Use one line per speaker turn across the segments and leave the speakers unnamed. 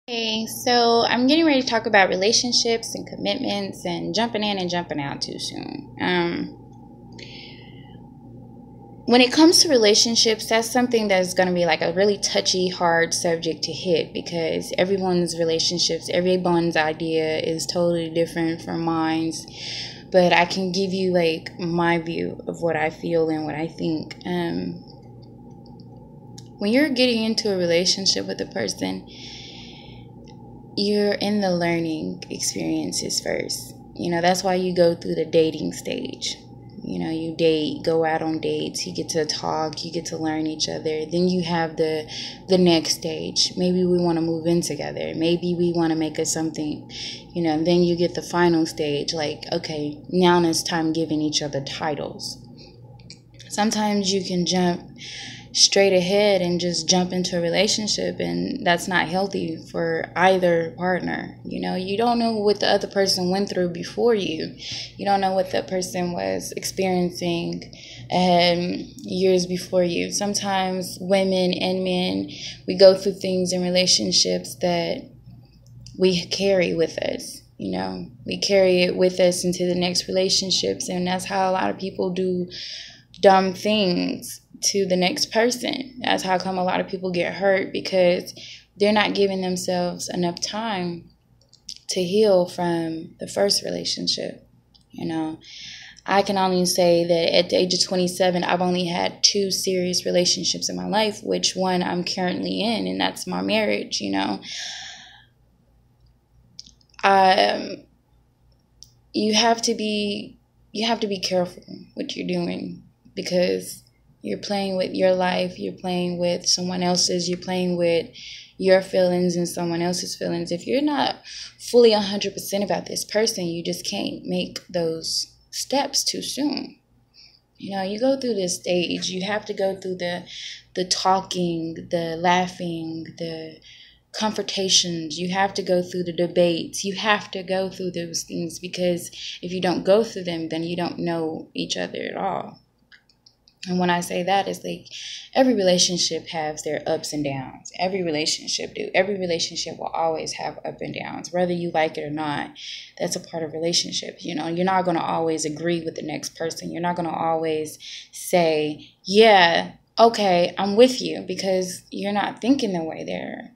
Okay, so I'm getting ready to talk about relationships and commitments and jumping in and jumping out too soon. When it comes to relationships, that's something that's going to be like a really touchy, hard subject to hit because everyone's relationships, everyone's idea is totally different from mine's. But I can give you like my view of what I feel and what I think. When you're getting into a relationship with a person, you're in the learning experiences first. That's why you go through the dating stage. You date, go out on dates, you get to talk, you get to learn each other. Then you have the next stage. Maybe we want to move in together. Maybe we want to make it something, and then you get the final stage, like, okay, now it's time giving each other titles. Sometimes you can jump straight ahead and just jump into a relationship, and that's not healthy for either partner. You don't know what the other person went through before you don't know what that person was experiencing years before you. Sometimes women and men, we go through things in relationships that we carry with us. We carry it with us into the next relationships, and that's how a lot of people do dumb things to the next person. That's how come a lot of people get hurt, because they're not giving themselves enough time to heal from the first relationship. I can only say that at the age of 27, I've only had 2 serious relationships in my life, which one I'm currently in, and that's my marriage. You have to be careful what you're doing, because you're playing with your life, you're playing with someone else's, you're playing with your feelings and someone else's feelings. If you're not fully 100% about this person, you just can't make those steps too soon. You go through this stage, you have to go through the talking, the laughing, the confrontations. You have to go through the debates. You have to go through those things, because if you don't go through them, then you don't know each other at all. And when I say that, it's like every relationship has their ups and downs. Every relationship do. Every relationship will always have up and downs, whether you like it or not. That's a part of relationships. You're not going to always agree with the next person. You're not going to always say, yeah, okay, I'm with you, because you're not thinking the way they're.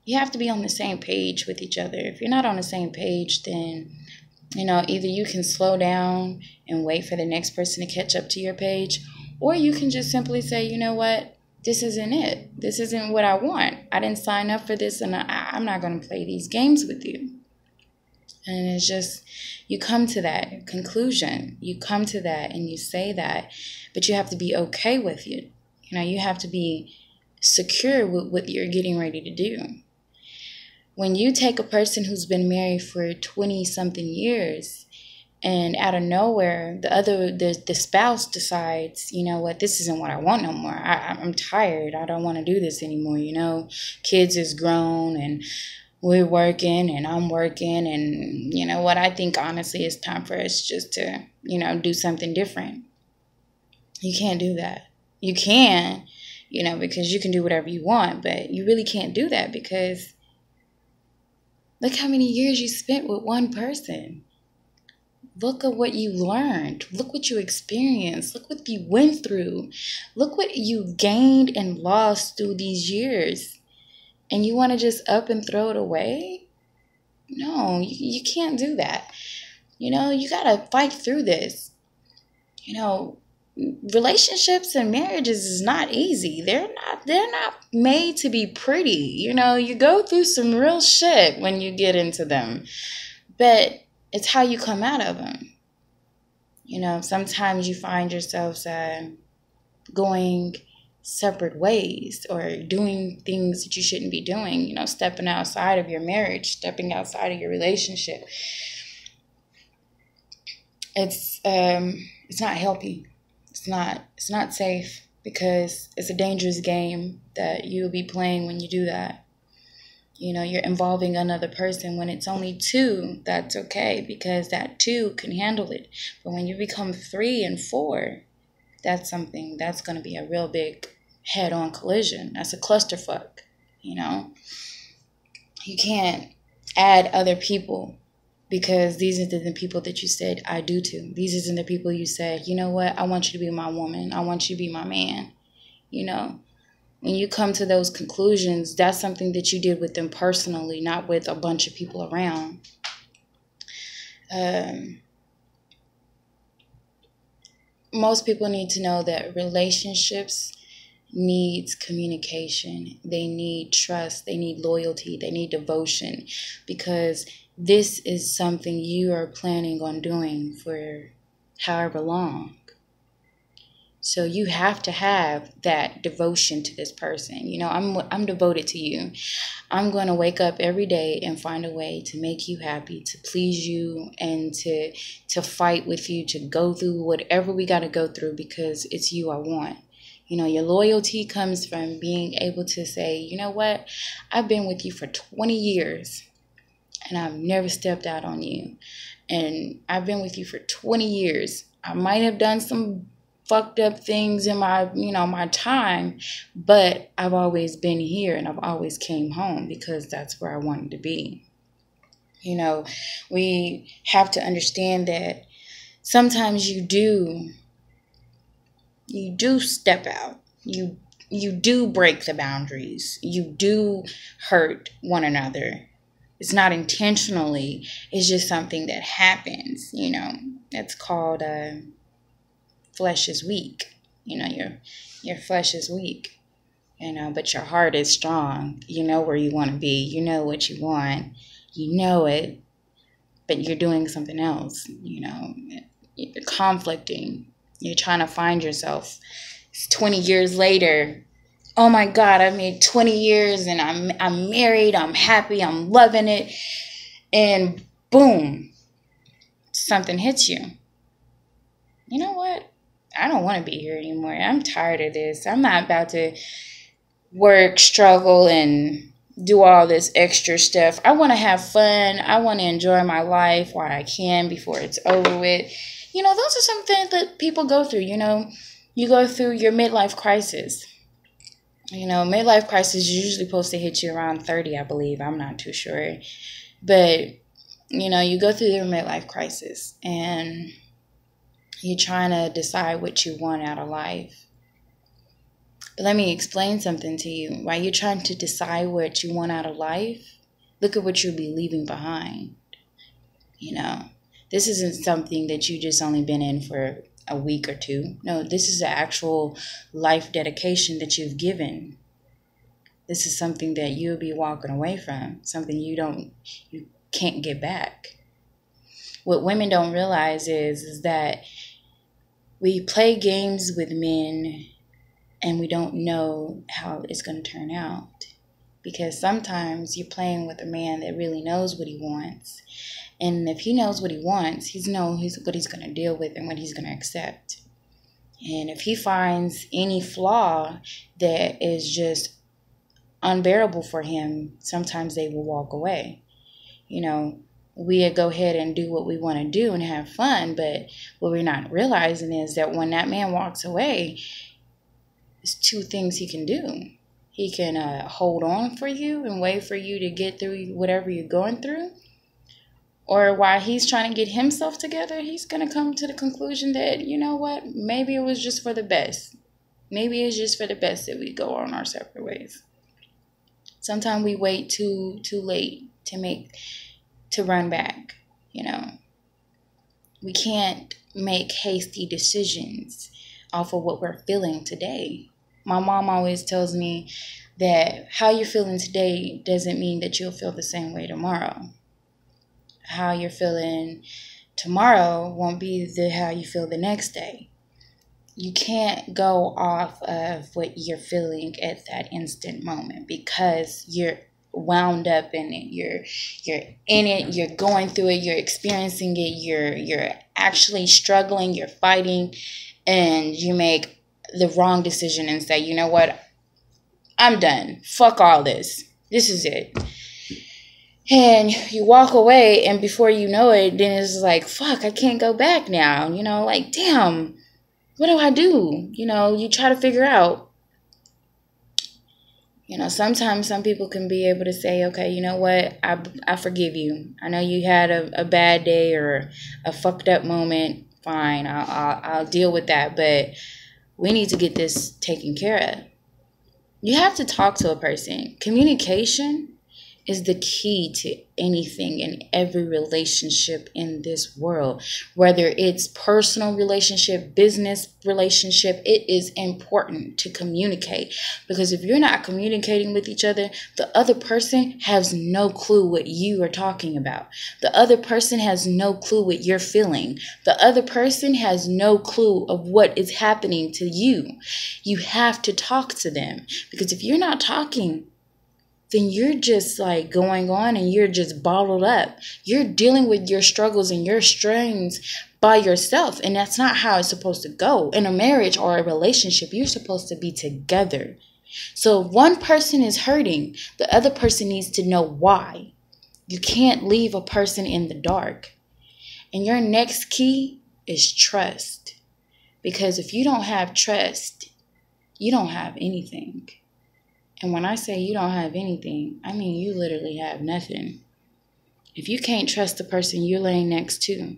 You have to be on the same page with each other. If you're not on the same page, then either you can slow down and wait for the next person to catch up to your page, or you can just simply say, you know what, this isn't it. This isn't what I want. I didn't sign up for this, and I'm not going to play these games with you. And it's just, you come to that conclusion. You come to that and you say that, but you have to be okay with it. You have to be secure with what you're getting ready to do. When you take a person who's been married for 20-something years, and out of nowhere, the spouse decides, you know what, this isn't what I want no more. I'm tired. I don't want to do this anymore. Kids is grown, and we're working, and I'm working, and you know what, I think honestly it's time for us just to, do something different. You can't do that. You can, because you can do whatever you want, but you really can't do that, because look how many years you spent with one person. Look at what you learned. Look what you experienced. Look what you went through. Look what you gained and lost through these years. And you want to just up and throw it away? No, you can't do that. You got to fight through this. Relationships and marriages is not easy. They're not made to be pretty. You go through some real shit when you get into them. But it's how you come out of them. Sometimes you find yourselves going separate ways, or doing things that you shouldn't be doing, stepping outside of your marriage, stepping outside of your relationship. It's not healthy. It's not safe, because it's a dangerous game that you'll be playing when you do that. You're involving another person. When it's only 2, that's okay, because that 2 can handle it. But when you become 3 and 4, that's something that's going to be a real big head-on collision. That's a clusterfuck. You can't add other people, because these are the people that you said I do to. These are the people you said, you know what, I want you to be my woman. I want you to be my man. You know, when you come to those conclusions, that's something that you did with them personally, not with a bunch of people around. Most people need to know that relationships needs communication. They need trust. They need loyalty. They need devotion, because this is something you are planning on doing for however long. So you have to have that devotion to this person. You know, I'm devoted to you. I'm going to wake up every day and find a way to make you happy, to please you, and to fight with you, to go through whatever we got to go through, because it's you I want. You know, your loyalty comes from being able to say, you know what, I've been with you for 20 years and I've never stepped out on you. And I've been with you for 20 years. I might have done some fucked up things in my, my time, but I've always been here and I've always came home because that's where I wanted to be. You know, we have to understand that sometimes you do step out. You do break the boundaries. You do hurt one another. It's not intentionally. It's just something that happens, you know. It's called flesh is weak. You know, your flesh is weak, you know, but your heart is strong. You know where you want to be. You know what you want. You know it, but you're doing something else, you know. You're conflicting. You're trying to find yourself. It's 20 years later. Oh my God, I made 20 years and I'm married. I'm happy. I'm loving it. And boom, something hits you. You know what? I don't want to be here anymore. I'm tired of this. I'm not about to work, struggle, and do all this extra stuff. I want to have fun. I want to enjoy my life while I can before it's over with. You know, those are some things that people go through. You know, you go through your midlife crisis. You know, midlife crisis is usually supposed to hit you around 30, I believe. I'm not too sure. But, you know, you go through your midlife crisis and you're trying to decide what you want out of life. But let me explain something to you. While you're trying to decide what you want out of life, look at what you'll be leaving behind. You know, this isn't something that you just only been in for a week or two. No, this is the actual life dedication that you've given. This is something that you'll be walking away from, something you can't get back. What women don't realize is that we play games with men and we don't know how it's going to turn out. Because sometimes you're playing with a man that really knows what he wants. And if he knows what he wants, he knows what he's going to deal with and what he's going to accept. And if he finds any flaw that is just unbearable for him, sometimes they will walk away. You know, we go ahead and do what we want to do and have fun, but what we're not realizing is that when that man walks away, there's two things he can do. He can hold on for you and wait for you to get through whatever you're going through. Or while he's trying to get himself together, he's going to come to the conclusion that, you know what, maybe it was just for the best. Maybe it's just for the best that we go on our separate ways. Sometimes we wait too late to run back, you know. We can't make hasty decisions off of what we're feeling today. My mom always tells me that how you're feeling today doesn't mean that you'll feel the same way tomorrow. How you're feeling tomorrow won't be how you feel the next day. You can't go off of what you're feeling at that instant moment because you're wound up in it. You're in it. You're going through it. You're experiencing it. You're actually struggling. You're fighting, and you make the wrong decision and say, you know what? I'm done. Fuck all this. This is it. And you walk away, and before you know it, then it's like, fuck, I can't go back now. You know, like, damn, what do I do? You know, you try to figure out. You know, sometimes some people can be able to say, okay, you know what, I forgive you. I know you had a bad day or a fucked up moment. Fine, I'll deal with that. But we need to get this taken care of. You have to talk to a person. Communication is the key to anything and every relationship in this world. Whether it's personal relationship, business relationship, it is important to communicate, because if you're not communicating with each other, the other person has no clue what you are talking about. The other person has no clue what you're feeling. The other person has no clue of what is happening to you. You have to talk to them, because if you're not talking, then you're just like going on and you're just bottled up. You're dealing with your struggles and your strains by yourself. And that's not how it's supposed to go. In a marriage or a relationship, you're supposed to be together. So if one person is hurting, the other person needs to know why. You can't leave a person in the dark. And your next key is trust. Because if you don't have trust, you don't have anything. And when I say you don't have anything, I mean you literally have nothing. If you can't trust the person you're laying next to,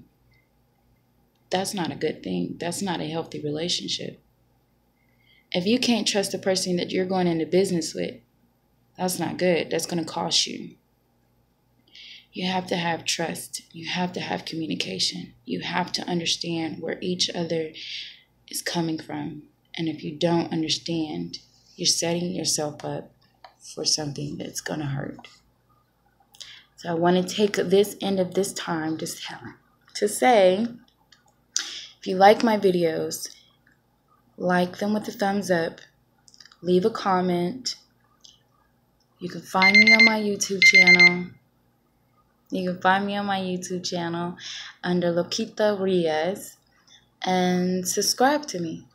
that's not a good thing. That's not a healthy relationship. If you can't trust the person that you're going into business with, that's not good. That's going to cost you. You have to have trust. You have to have communication. You have to understand where each other is coming from. And if you don't understand, you're setting yourself up for something that's going to hurt. So I want to take this end of this time just to say, if you like my videos, like them with a thumbs up, leave a comment. You can find me on my YouTube channel. You can find me on my YouTube channel under Loquita Riaz, and subscribe to me.